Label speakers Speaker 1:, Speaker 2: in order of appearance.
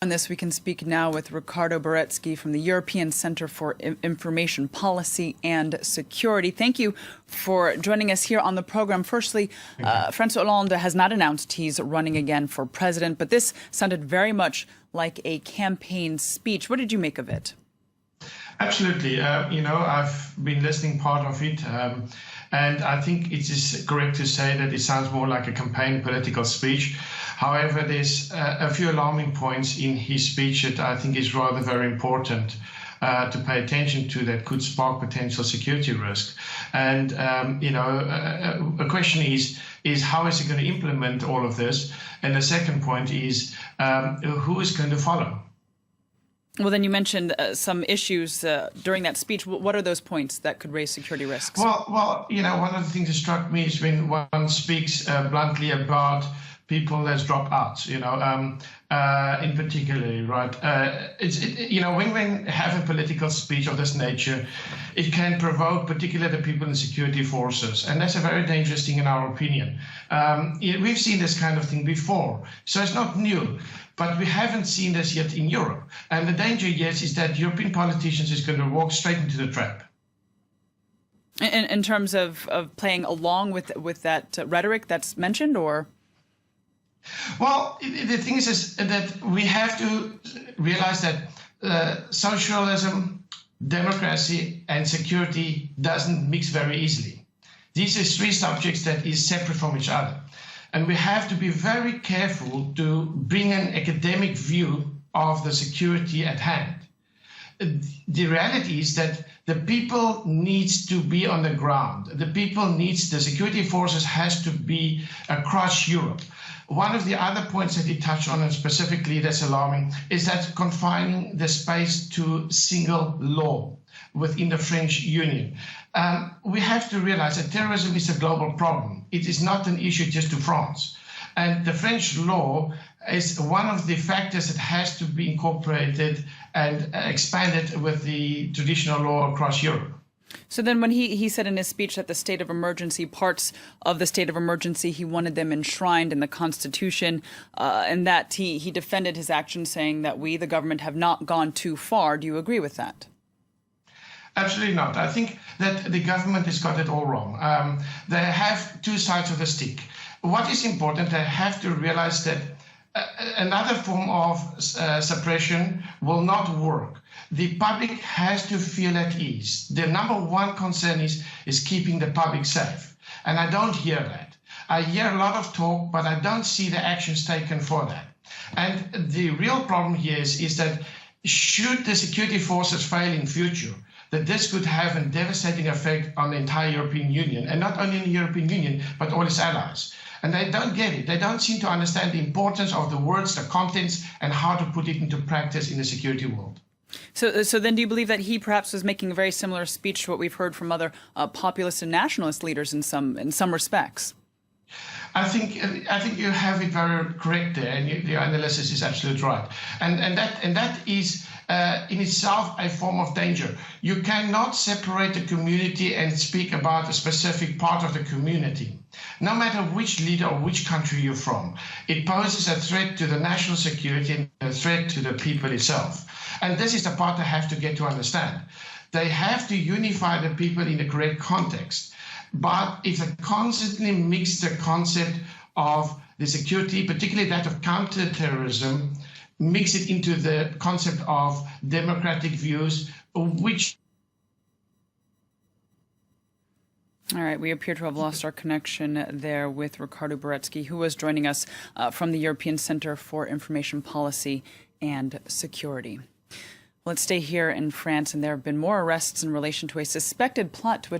Speaker 1: On this, we can speak now with Ricado Baretzky from the European Center for Information Policy and Security. Thank you for joining us here on the program. Firstly, François Hollande has not announced he's running again for president, but this sounded very much like a campaign speech. What did you make of it?
Speaker 2: Absolutely. I've been listening part of it, and I think it is correct to say that it sounds more like a campaign political speech. However, there's a few alarming points in his speech that I think is rather very important to pay attention to that could spark potential security risk. And, a question is how is he going to implement all of this? And the second point is who is going to follow?
Speaker 1: Well, then you mentioned some issues during that speech. What are those points that could raise security risks?
Speaker 2: Well, one of the things that struck me is when one speaks bluntly about people that's dropped out, in particular, right? When have a political speech of this nature, it can provoke particularly the people in security forces. And that's a very dangerous thing in our opinion. We've seen this kind of thing before, so it's not new. But we haven't seen this yet in Europe. And the danger, yes, is that European politicians is going to walk straight into the trap.
Speaker 1: In terms of playing along with that rhetoric that's mentioned, or?
Speaker 2: Well, the thing is that we have to realize that socialism, democracy, and security doesn't mix very easily. These are three subjects that is separate from each other. And we have to be very careful to bring an academic view of the security at hand. The reality is that the people needs to be on the ground. The security forces has to be across Europe. One of the other points that he touched on, and specifically that's alarming, is that confining the space to single law within the French Union. We have to realize that terrorism is a global problem. It is not an issue just to France. And the French law is one of the factors that has to be incorporated and expanded with the traditional law across Europe.
Speaker 1: So then when he said in his speech that the state of emergency, parts of the state of emergency, he wanted them enshrined in the Constitution, and that he defended his actions, saying that we, the government, have not gone too far. Do you agree with that?
Speaker 2: Absolutely not. I think that the government has got it all wrong. They have two sides of the stick. What is important, they have to realize that another form of suppression will not work. The public has to feel at ease. The number one concern is keeping the public safe. And I don't hear that. I hear a lot of talk, but I don't see the actions taken for that. And the real problem here is that should the security forces fail in future, that this could have a devastating effect on the entire European Union, and not only in the European Union, but all its allies. And they don't get it. They don't seem to understand the importance of the words, the contents, and how to put it into practice in the security world.
Speaker 1: So then do you believe that he perhaps was making a very similar speech to what we've heard from other populist and nationalist leaders in some respects?
Speaker 2: I think you have it very correct there, and your analysis is absolutely right. And that is in itself a form of danger. You cannot separate the community and speak about a specific part of the community. No matter which leader or which country you're from, it poses a threat to the national security and a threat to the people itself. And this is the part they have to get to understand. They have to unify the people in the correct context. But if they constantly mix the concept of the security, particularly that of counterterrorism, mix it into the concept of democratic views, which...
Speaker 1: All right, we appear to have lost our connection there with Ricado Baretzky, who was joining us from the European Center for Information Policy and Security. Let's stay here in France, and there have been more arrests in relation to a suspected plot to